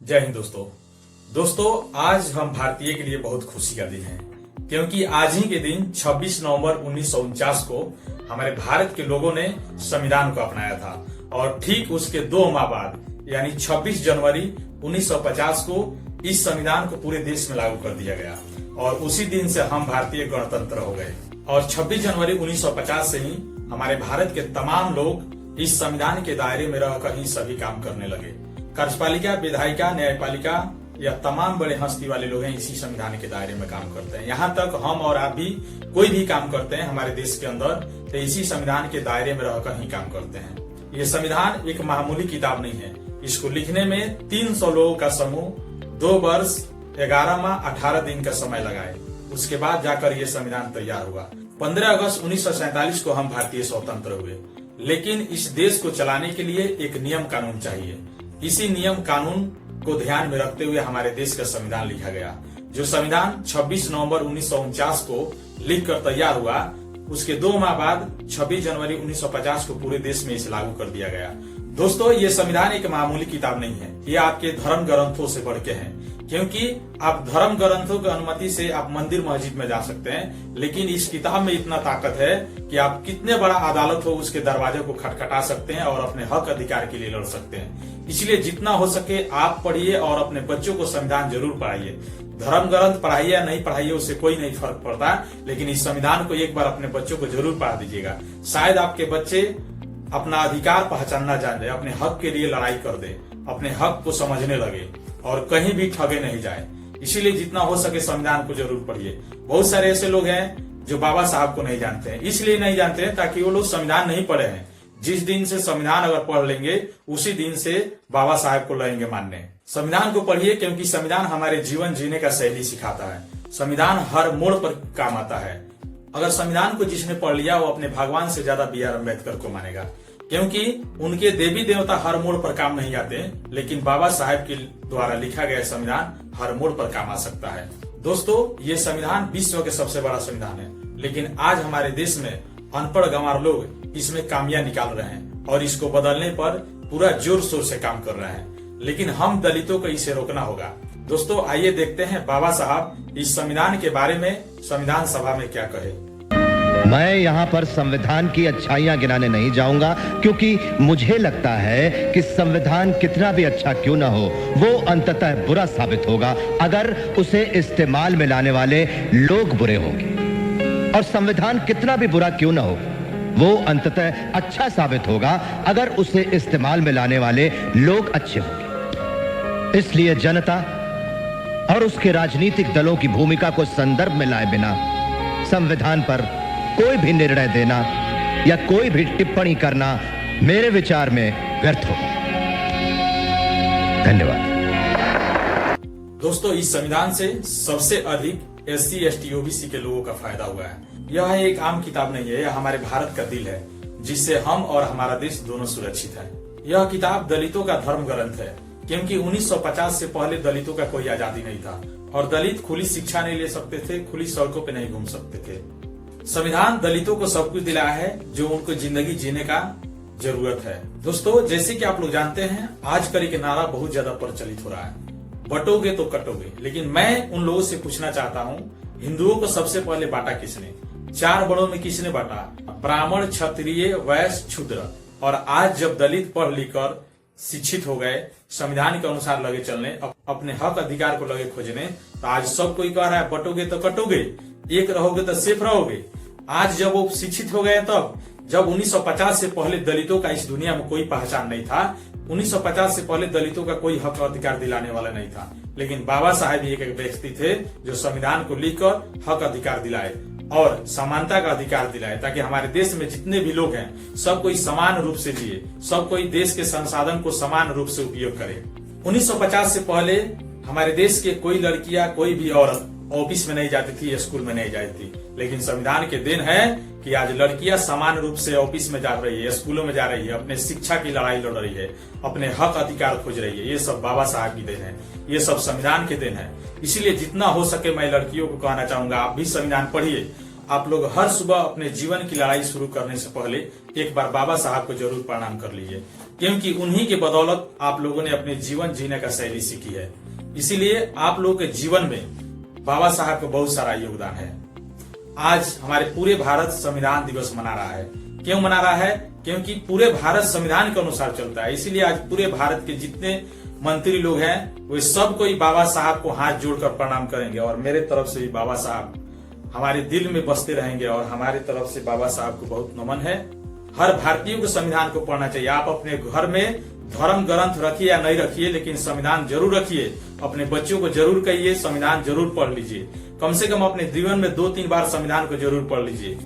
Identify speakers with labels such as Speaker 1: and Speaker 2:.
Speaker 1: जय हिंद दोस्तों आज हम भारतीय के लिए बहुत खुशी का दिन है, क्योंकि आज ही के दिन 26 नवंबर 1949 को हमारे भारत के लोगों ने संविधान को अपनाया था और ठीक उसके 2 माह बाद यानी 26 जनवरी 1950 को इस संविधान को पूरे देश में लागू कर दिया गया और उसी दिन से हम भारतीय गणतंत्र हो गए। और 26 जनवरी 1950 से ही हमारे भारत के तमाम लोग इस संविधान के दायरे में रहकर ही सभी काम करने लगे। कार्यपालिका, विधायिका, न्यायपालिका या तमाम बड़े हस्ती वाले लोग हैं इसी संविधान के दायरे में काम करते हैं। यहाँ तक हम और आप भी कोई भी काम करते हैं हमारे देश के अंदर तो इसी संविधान के दायरे में रहकर ही काम करते हैं। ये संविधान एक मामूली किताब नहीं है। इसको लिखने में 300 लोगों का समूह 2 वर्ष 11 माह 18 दिन का समय लगाए। उसके बाद जाकर ये संविधान तैयार हुआ। 15 अगस्त 1947 को हम भारतीय स्वतंत्र हुए, लेकिन इस देश को चलाने के लिए एक नियम कानून चाहिए। इसी नियम कानून को ध्यान में रखते हुए हमारे देश का संविधान लिखा गया। जो संविधान 26 नवंबर 1949 को लिखकर तैयार हुआ, उसके 2 माह बाद 26 जनवरी 1950 को पूरे देश में इसे लागू कर दिया गया। दोस्तों, ये संविधान एक मामूली किताब नहीं है। ये आपके धर्म ग्रंथों से बढ़ के हैं, क्योंकि आप धर्म ग्रंथों की अनुमति से आप मंदिर मस्जिद में जा सकते हैं, लेकिन इस किताब में इतना ताकत है कि आप कितने बड़ा अदालत हो उसके दरवाजे को खटखटा सकते हैं और अपने हक अधिकार के लिए लड़ सकते हैं। इसलिए जितना हो सके आप पढ़िए और अपने बच्चों को संविधान जरूर पढ़ाइए। धर्म ग्रंथ पढ़ाइए या नहीं पढ़ाइए उससे कोई नहीं फर्क पड़ता, लेकिन इस संविधान को एक बार अपने बच्चों को जरूर पढ़ा दीजिएगा। शायद आपके बच्चे अपना अधिकार पहचानना जान जाए, अपने हक के लिए लड़ाई कर दे, अपने हक को समझने लगे और कहीं भी ठगे नहीं जाए। इसीलिए जितना हो सके संविधान को जरूर पढ़िए। बहुत सारे ऐसे लोग हैं जो बाबा साहब को नहीं जानते हैं, इसलिए नहीं जानते हैं ताकि वो लोग संविधान नहीं पढ़े हैं। जिस दिन से संविधान अगर पढ़ लेंगे उसी दिन से बाबा साहब को लगेंगे मानने। संविधान को पढ़िए, क्योंकि संविधान हमारे जीवन जीने का शैली सिखाता है। संविधान हर मोड़ पर काम आता है। अगर संविधान को जिसने पढ़ लिया वो अपने भगवान से ज्यादा बी आर अम्बेडकर को मानेगा, क्योंकि उनके देवी देवता हर मोड़ पर काम नहीं आते, लेकिन बाबा साहब के द्वारा लिखा गया संविधान हर मोड़ पर काम आ सकता है। दोस्तों, ये संविधान विश्व के सबसे बड़ा संविधान है, लेकिन आज हमारे देश में अनपढ़ गंवार लोग इसमें कामियां निकाल रहे हैं और इसको बदलने पर पूरा जोर शोर से काम कर रहे हैं, लेकिन हम दलितों को इसे रोकना होगा। दोस्तों, आइए देखते हैं बाबा साहब इस संविधान के बारे में संविधान सभा में क्या कहे।
Speaker 2: मैं यहाँ पर संविधान की अच्छाइयां गिनाने नहीं जाऊंगा, क्योंकि मुझे लगता है कि संविधान कितना भी अच्छा क्यों ना हो, वो अंततः बुरा साबित होगा अगर उसे इस्तेमाल में लाने वाले लोग बुरे होंगे। और संविधान कितना भी बुरा क्यों ना हो, वो अंततः अच्छा साबित होगा अगर उसे इस्तेमाल में लाने वाले लोग अच्छे होंगे। इसलिए जनता और उसके राजनीतिक दलों की भूमिका को संदर्भ में लाए बिना संविधान पर कोई भी निर्णय देना या कोई भी टिप्पणी करना मेरे विचार में व्यर्थ होगा। धन्यवाद।
Speaker 1: दोस्तों, इस संविधान से सबसे अधिक SC, ST, OBC के लोगों का फायदा हुआ है। यह एक आम किताब नहीं है, यह हमारे भारत का दिल है, जिससे हम और हमारा देश दोनों सुरक्षित है। यह किताब दलितों का धर्म ग्रंथ है, क्योंकि 1950 से पहले दलितों का कोई आजादी नहीं था और दलित खुली शिक्षा नहीं ले सकते थे, खुली सड़कों पे नहीं घूम सकते थे। संविधान दलितों को सब कुछ दिलाया है जो उनको जिंदगी जीने का जरूरत है। दोस्तों, जैसे कि आप लोग जानते हैं, आजकल एक नारा बहुत ज्यादा प्रचलित हो रहा है, बटोगे तो कटोगे। लेकिन मैं उन लोगों से पूछना चाहता हूँ, हिंदुओं को सबसे पहले बांटा किसने? 4 बड़ों में किसने बांटा? ब्राह्मण, क्षत्रिय, वैश्य, शूद्र। और आज जब दलित पढ़ लिख कर शिक्षित हो गए, संविधान के अनुसार लगे चलने, अपने हक अधिकार को लगे खोजने, तो आज सब कोई कह रहा है बटोगे तो कटोगे, एक रहोगे तो सेफ रहोगे। आज जब वो शिक्षित हो गए, तब जब 1950 से पहले दलितों का इस दुनिया में कोई पहचान नहीं था, 1950 से पहले दलितों का कोई हक अधिकार दिलाने वाला नहीं था, लेकिन बाबा साहब एक व्यक्ति थे जो संविधान को लिखकर हक अधिकार दिलाए और समानता का अधिकार दिलाए, ताकि हमारे देश में जितने भी लोग हैं सब कोई समान रूप से जिए, सब कोई देश के संसाधन को समान रूप से उपयोग करे। 1950 से पहले हमारे देश के कोई लड़कियां, कोई भी औरत ऑफिस में नहीं जाती थी, स्कूल में नहीं जाती थी, लेकिन संविधान के दिन है कि आज लड़कियां समान रूप से ऑफिस में जा रही है, स्कूलों में जा रही है, अपने शिक्षा की लड़ाई लड़ रही है, अपने हक अधिकार खोज रही है। ये सब बाबा साहब की देन है, ये सब संविधान के दिन है। इसीलिए जितना हो सके मैं लड़कियों को कहना चाहूंगा, आप भी संविधान पढ़िए। आप लोग हर सुबह अपने जीवन की लड़ाई शुरू करने से पहले एक बार बाबा साहब को जरूर प्रणाम कर लीजिए। क्योंकि उन्हीं के बदौलत आप लोगों ने अपने जीवन जीने का शैली सीखी है। इसीलिए आप लोगों के जीवन में बाबा साहब का बहुत सारा योगदान है। आज हमारे पूरे भारत संविधान दिवस मना रहा है। क्यों मना रहा है? क्योंकि पूरे भारत संविधान के अनुसार चलता है। इसीलिए आज पूरे भारत के जितने मंत्री लोग हैं वे सब कोई बाबा साहब को हाथ जोड़कर प्रणाम करेंगे। और मेरे तरफ से भी बाबा साहब हमारे दिल में बसते रहेंगे और हमारी तरफ से बाबा साहब को बहुत नमन है। हर भारतीय को संविधान को पढ़ना चाहिए। आप अपने घर में धर्म ग्रंथ रखिए या नहीं रखिए, लेकिन संविधान जरूर रखिए। अपने बच्चों को जरूर कहिए संविधान जरूर पढ़ लीजिए। कम से कम अपने जीवन में 2-3 बार संविधान को जरूर पढ़ लीजिए।